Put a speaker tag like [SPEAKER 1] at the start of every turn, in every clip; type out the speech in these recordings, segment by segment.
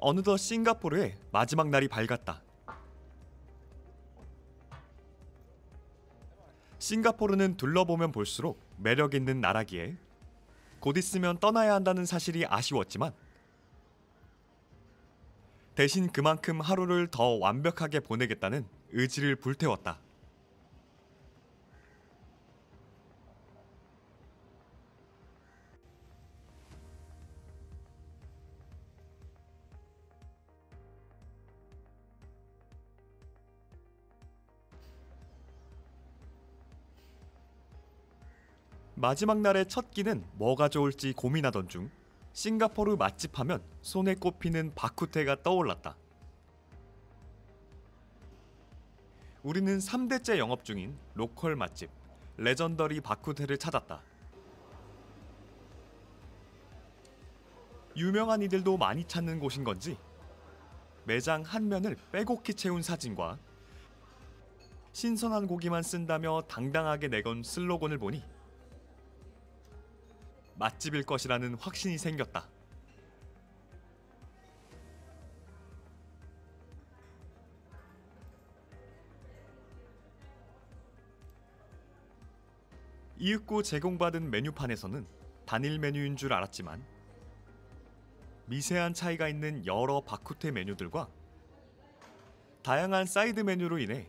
[SPEAKER 1] 어느덧 싱가포르의 마지막 날이 밝았다. 싱가포르는 둘러보면 볼수록 매력 있는 나라기에 곧 있으면 떠나야 한다는 사실이 아쉬웠지만 대신 그만큼 하루를 더 완벽하게 보내겠다는 의지를 불태웠다. 마지막 날의 첫 끼는 뭐가 좋을지 고민하던 중 싱가포르 맛집 하면 손에 꼽히는 바쿠테가 떠올랐다. 우리는 3대째 영업 중인 로컬 맛집 레전더리 바쿠테를 찾았다. 유명한 이들도 많이 찾는 곳인 건지 매장 한 면을 빼곡히 채운 사진과 신선한 고기만 쓴다며 당당하게 내건 슬로건을 보니 맛집일 것이라는 확신이 생겼다. 이윽고 제공받은 메뉴판에서는 단일 메뉴인 줄 알았지만 미세한 차이가 있는 여러 바쿠테 메뉴들과 다양한 사이드 메뉴로 인해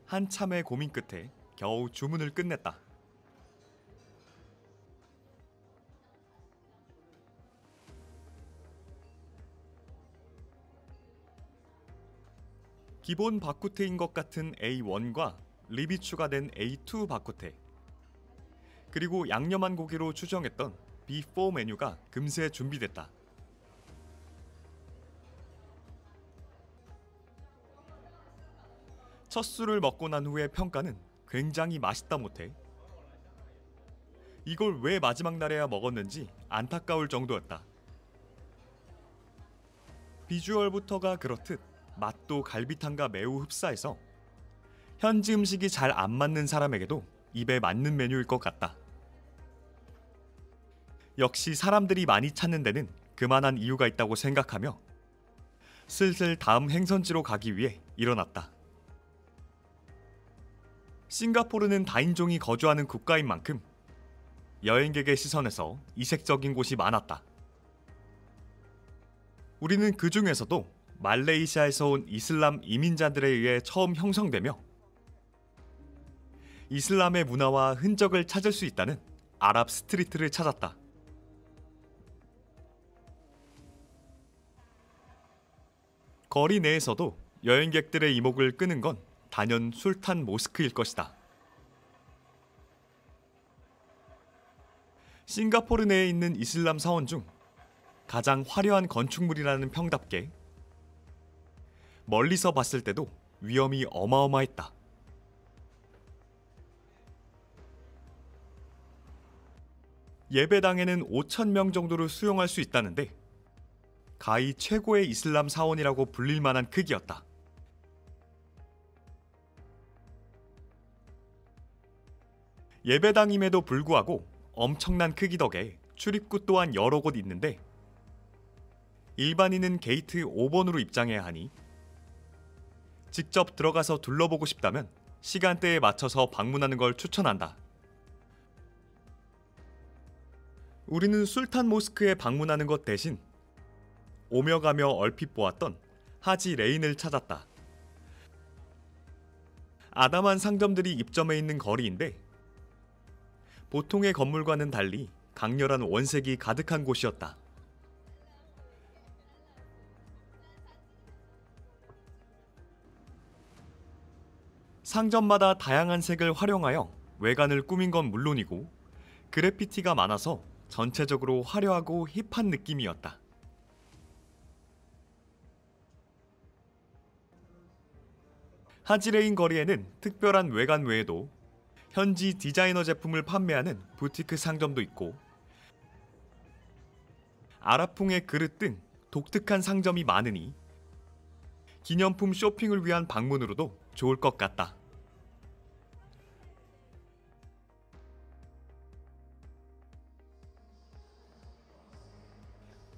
[SPEAKER 1] 한참의 고민 끝에 겨우 주문을 끝냈다. 기본 바쿠테인 것 같은 A1과 립이 추가된 A2 바쿠테, 그리고 양념한 고기로 추정했던 B4 메뉴가 금세 준비됐다. 첫 술을 먹고 난 후의 평가는 굉장히 맛있다 못해 이걸 왜 마지막 날에야 먹었는지 안타까울 정도였다. 비주얼부터가 그렇듯 맛도 갈비탕과 매우 흡사해서 현지 음식이 잘 안 맞는 사람에게도 입에 맞는 메뉴일 것 같다. 역시 사람들이 많이 찾는 데는 그만한 이유가 있다고 생각하며 슬슬 다음 행선지로 가기 위해 일어났다. 싱가포르는 다인종이 거주하는 국가인 만큼 여행객의 시선에서 이색적인 곳이 많았다. 우리는 그 중에서도 말레이시아에서 온 이슬람 이민자들에 의해 처음 형성되며 이슬람의 문화와 흔적을 찾을 수 있다는 아랍 스트리트를 찾았다. 거리 내에서도 여행객들의 이목을 끄는 건 단연 술탄 모스크일 것이다. 싱가포르 내에 있는 이슬람 사원 중 가장 화려한 건축물이라는 평답게 멀리서 봤을 때도 위험이 어마어마했다. 예배당에는 5,000명 정도를 수용할 수 있다는데 가히 최고의 이슬람 사원이라고 불릴 만한 크기였다. 예배당임에도 불구하고 엄청난 크기 덕에 출입구 또한 여러 곳 있는데 일반인은 게이트 5번으로 입장해야 하니 직접 들어가서 둘러보고 싶다면 시간대에 맞춰서 방문하는 걸 추천한다. 우리는 술탄 모스크에 방문하는 것 대신 오며 가며 얼핏 보았던 하지 레인을 찾았다. 아담한 상점들이 입점해 있는 거리인데 보통의 건물과는 달리 강렬한 원색이 가득한 곳이었다. 상점마다 다양한 색을 활용하여 외관을 꾸민 건 물론이고 그래피티가 많아서 전체적으로 화려하고 힙한 느낌이었다. 하지레인 거리에는 특별한 외관 외에도 현지 디자이너 제품을 판매하는 부티크 상점도 있고 아랍풍의 그릇 등 독특한 상점이 많으니 기념품 쇼핑을 위한 방문으로도 좋을 것 같다.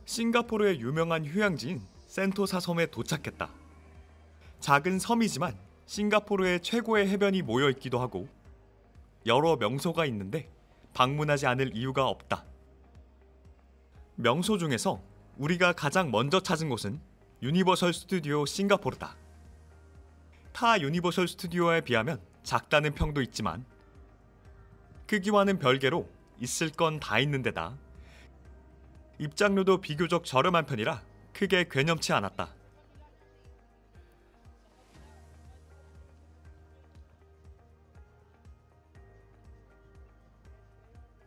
[SPEAKER 1] 싱가포르의 유명한 휴양지인 센토사 섬에 도착했다. 작은 섬이지만 싱가포르의 최고의 해변이 모여 있기도 하고 여러 명소가 있는데 방문하지 않을 이유가 없다. 명소 중에서 우리가 가장 먼저 찾은 곳은 유니버설 스튜디오 싱가포르다. 타 유니버설 스튜디오에 비하면 작다는 평도 있지만 크기와는 별개로 있을 건 다 있는 데다 입장료도 비교적 저렴한 편이라 크게 괴념치 않았다.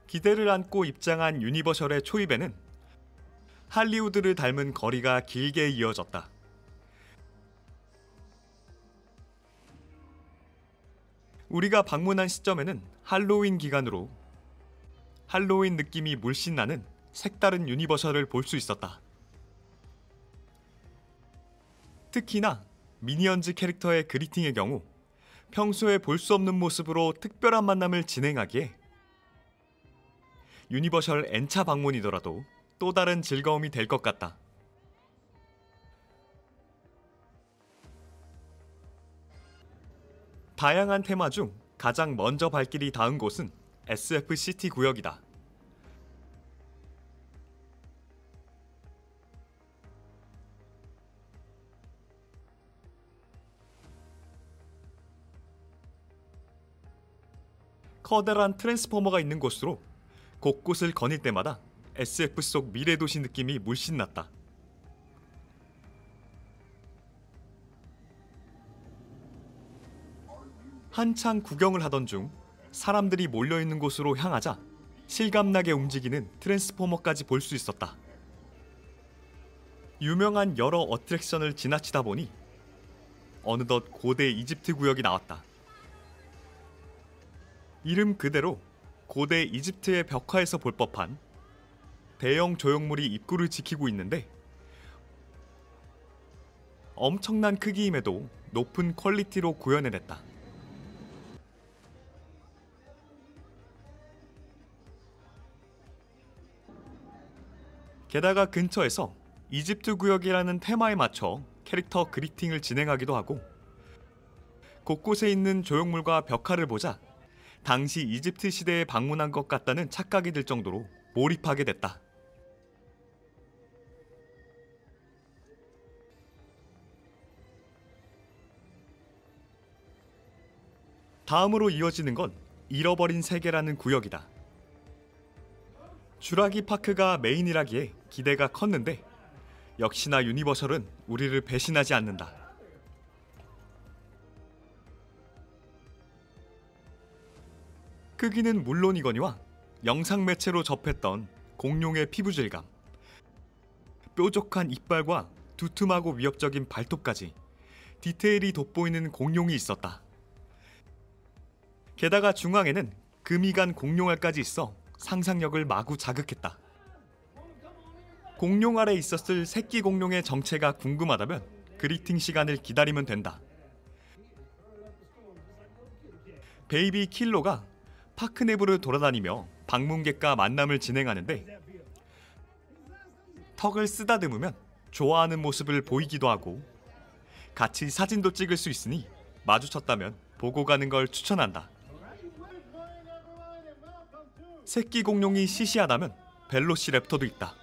[SPEAKER 1] 기대를 안고 입장한 유니버설의 초입에는 할리우드를 닮은 거리가 길게 이어졌다. 우리가 방문한 시점에는 할로윈 기간으로 할로윈 느낌이 물씬 나는 색다른 유니버설을 볼 수 있었다. 특히나 미니언즈 캐릭터의 그리팅의 경우 평소에 볼 수 없는 모습으로 특별한 만남을 진행하기에 유니버설 N차 방문이더라도 또 다른 즐거움이 될 것 같다. 다양한 테마 중 가장 먼저 발길이 닿은 곳은 SF 시티 구역이다. 커다란 트랜스포머가 있는 곳으로 곳곳을 거닐 때마다 SF 속 미래도시 느낌이 물씬 났다. 한창 구경을 하던 중 사람들이 몰려있는 곳으로 향하자 실감나게 움직이는 트랜스포머까지 볼 수 있었다. 유명한 여러 어트랙션을 지나치다 보니 어느덧 고대 이집트 구역이 나왔다. 이름 그대로 고대 이집트의 벽화에서 볼 법한 대형 조형물이 입구를 지키고 있는데 엄청난 크기임에도 높은 퀄리티로 구현해냈다. 게다가 근처에서 이집트 구역이라는 테마에 맞춰 캐릭터 그리팅을 진행하기도 하고 곳곳에 있는 조형물과 벽화를 보자 당시 이집트 시대에 방문한 것 같다는 착각이 들 정도로 몰입하게 됐다. 다음으로 이어지는 건 잃어버린 세계라는 구역이다. 주라기 파크가 메인이라기에 기대가 컸는데 역시나 유니버설은 우리를 배신하지 않는다. 크기는 물론이거니와 영상 매체로 접했던 공룡의 피부 질감, 뾰족한 이빨과 두툼하고 위협적인 발톱까지 디테일이 돋보이는 공룡이 있었다. 게다가 중앙에는 금이 간 공룡알까지 있어 상상력을 마구 자극했다. 공룡 알에 있었을 새끼 공룡의 정체가 궁금하다면 그리팅 시간을 기다리면 된다. 베이비 킬로가 파크 내부를 돌아다니며 방문객과 만남을 진행하는데 턱을 쓰다듬으면 좋아하는 모습을 보이기도 하고 같이 사진도 찍을 수 있으니 마주쳤다면 보고 가는 걸 추천한다. 새끼 공룡이 시시하다면 벨로시랩터도 있다.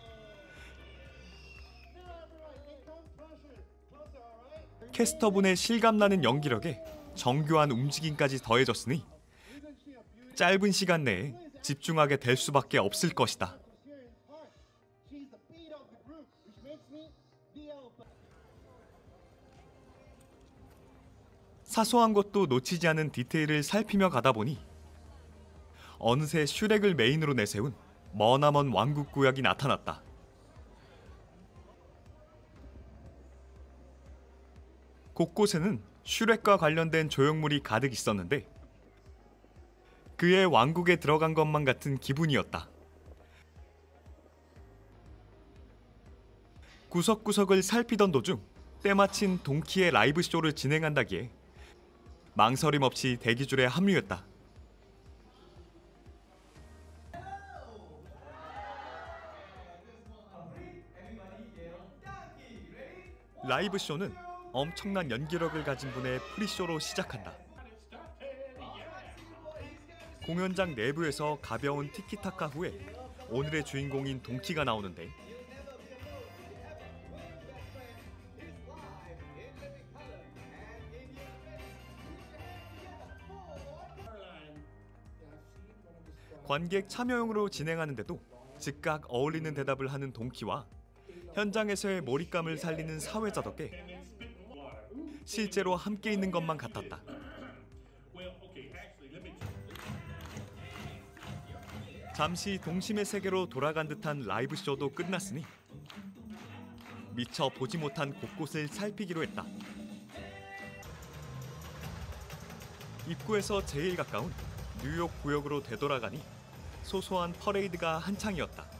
[SPEAKER 1] 캐스터분의 실감나는 연기력에 정교한 움직임까지 더해졌으니 짧은 시간 내에 집중하게 될 수밖에 없을 것이다. 사소한 것도 놓치지 않은 디테일을 살피며 가다 보니 어느새 슈렉을 메인으로 내세운 머나먼 왕국 구역이 나타났다. 곳곳에는 슈렉과 관련된 조형물이 가득 있었는데 그의 왕국에 들어간 것만 같은 기분이었다. 구석구석을 살피던 도중 때마침 동키의 라이브 쇼를 진행한다기에 망설임 없이 대기줄에 합류했다. 라이브 쇼는 엄청난 연기력을 가진 분의 프리쇼로 시작한다. 공연장 내부에서 가벼운 티키타카 후에 오늘의 주인공인 동키가 나오는데 관객 참여용으로 진행하는데도 즉각 어울리는 대답을 하는 동키와 현장에서의 몰입감을 살리는 사회자 덕에 실제로 함께 있는 것만 같았다. 잠시 동심의 세계로 돌아간 듯한 라이브 쇼도 끝났으니 미처 보지 못한 곳곳을 살피기로 했다. 입구에서 제일 가까운 뉴욕 구역으로 되돌아가니 소소한 퍼레이드가 한창이었다.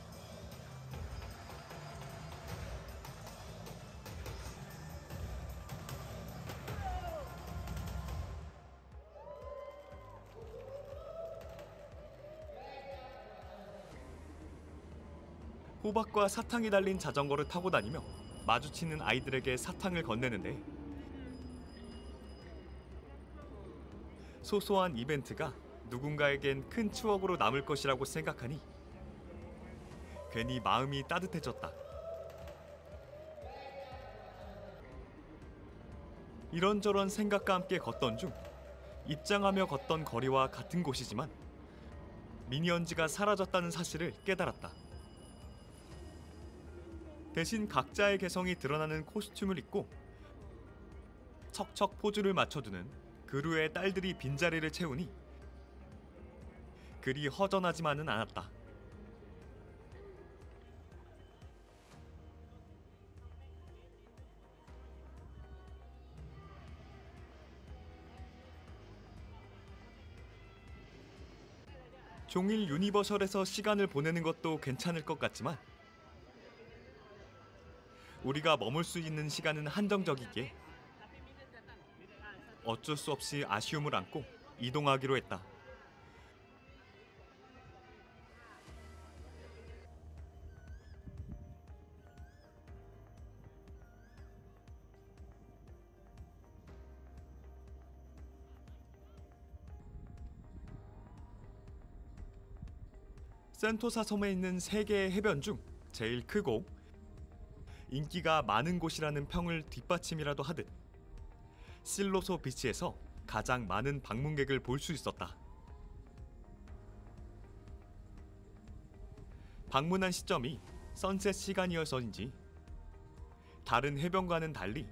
[SPEAKER 1] 호박과 사탕이 달린 자전거를 타고 다니며 마주치는 아이들에게 사탕을 건네는데 소소한 이벤트가 누군가에겐 큰 추억으로 남을 것이라고 생각하니 괜히 마음이 따뜻해졌다. 이런저런 생각과 함께 걷던 중 입장하며 걷던 거리와 같은 곳이지만 미니언즈가 사라졌다는 사실을 깨달았다. 대신 각자의 개성이 드러나는 코스튬을 입고 척척 포즈를 맞춰주는 그루의 딸들이 빈자리를 채우니 그리 허전하지만은 않았다. 종일 유니버셜에서 시간을 보내는 것도 괜찮을 것 같지만 우리가 머물 수 있는 시간은 한정적이기에 어쩔 수 없이 아쉬움을 안고 이동하기로 했다. 센토사 섬에 있는 3개의 해변 중 제일 크고 인기가 많은 곳이라는 평을 뒷받침이라도 하듯 실로소 비치에서 가장 많은 방문객을 볼 수 있었다. 방문한 시점이 선셋 시간이어서인지 다른 해변과는 달리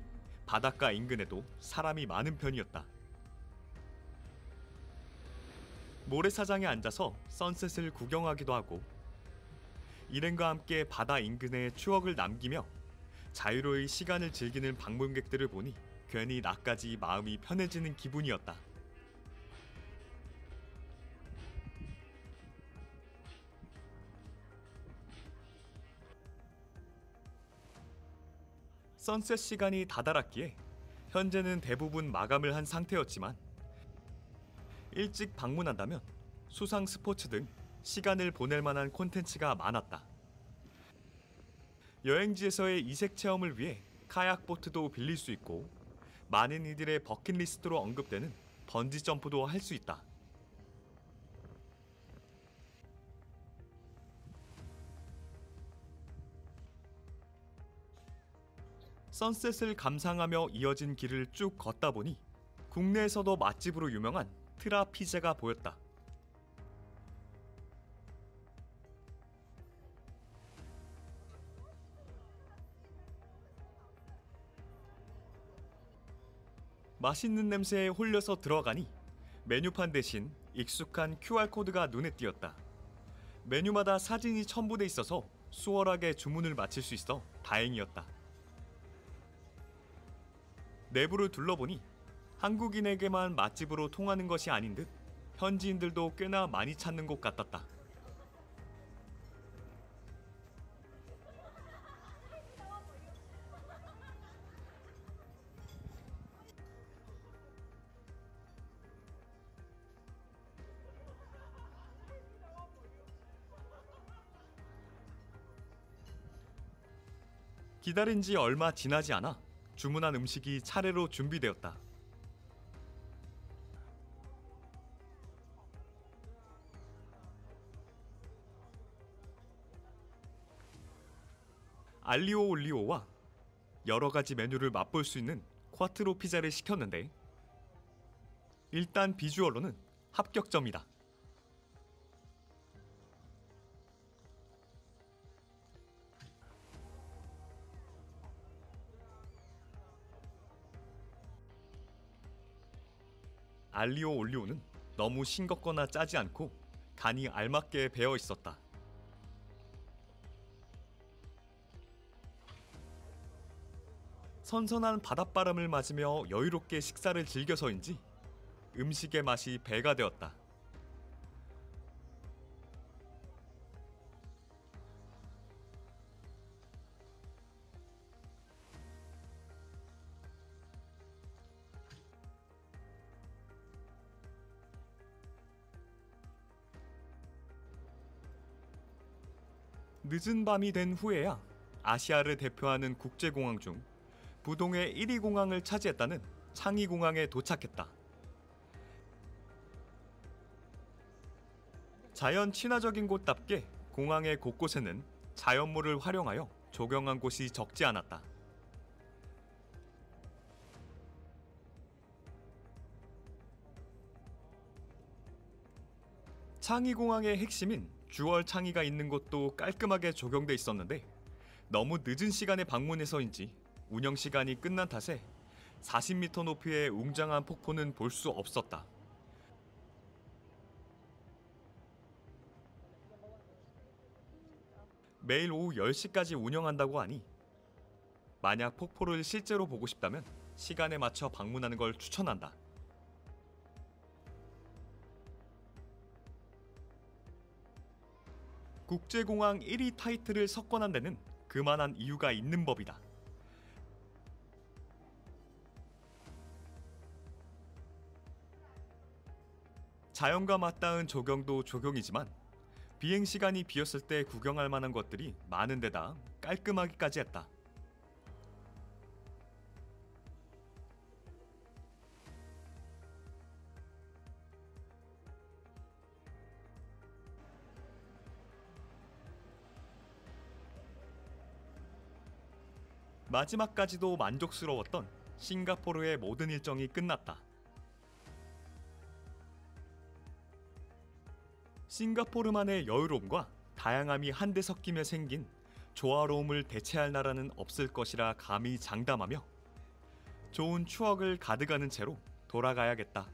[SPEAKER 1] 바닷가 인근에도 사람이 많은 편이었다. 모래사장에 앉아서 선셋을 구경하기도 하고 일행과 함께 바다 인근의 추억을 남기며 자유로이 시간을 즐기는 방문객들을 보니 괜히 나까지 마음이 편해지는 기분이었다. 선셋 시간이 다다랐기에 현재는 대부분 마감을 한 상태였지만 일찍 방문한다면 수상 스포츠 등 시간을 보낼 만한 콘텐츠가 많았다. 여행지에서의 이색 체험을 위해 카약 보트도 빌릴 수 있고 많은 이들의 버킷리스트로 언급되는 번지 점프도 할 수 있다. 선셋을 감상하며 이어진 길을 쭉 걷다 보니 국내에서도 맛집으로 유명한 트라피제가 보였다. 맛있는 냄새에 홀려서 들어가니 메뉴판 대신 익숙한 QR코드가 눈에 띄었다. 메뉴마다 사진이 첨부돼 있어서 수월하게 주문을 마칠 수 있어 다행이었다. 내부를 둘러보니 한국인에게만 맛집으로 통하는 것이 아닌 듯 현지인들도 꽤나 많이 찾는 곳 같았다. 기다린 지 얼마 지나지 않아 주문한 음식이 차례로 준비되었다. 알리오 올리오와 여러 가지 메뉴를 맛볼 수 있는 콰트로 피자를 시켰는데 일단 비주얼로는 합격점이다. 알리오 올리오는 너무 싱겁거나 짜지 않고 간이 알맞게 배어 있었다. 선선한 바닷바람을 맞으며 여유롭게 식사를 즐겨서인지 음식의 맛이 배가 되었다. 늦은 밤이 된 후에야 아시아를 대표하는 국제공항 중 부동의 1위 공항을 차지했다는 창이 공항에 도착했다. 자연 친화적인 곳답게 공항의 곳곳에는 자연물을 활용하여 조경한 곳이 적지 않았다. 창이 공항의 핵심인 주월 창이가 있는 곳도 깔끔하게 조경돼 있었는데 너무 늦은 시간에 방문해서인지 운영 시간이 끝난 탓에 40m 높이의 웅장한 폭포는 볼 수 없었다. 매일 오후 10시까지 운영한다고 하니 만약 폭포를 실제로 보고 싶다면 시간에 맞춰 방문하는 걸 추천한다. 국제공항 1위 타이틀을 석권한 데는 그만한 이유가 있는 법이다. 자연과 맞닿은 조경도 조경이지만 비행시간이 비었을 때 구경할 만한 것들이 많은 데다 깔끔하기까지 했다. 마지막까지도 만족스러웠던 싱가포르의 모든 일정이 끝났다. 싱가포르만의 여유로움과 다양함이 한데 섞이며 생긴 조화로움을 대체할 나라는 없을 것이라 감히 장담하며 좋은 추억을 가득하는 채로 돌아가야겠다.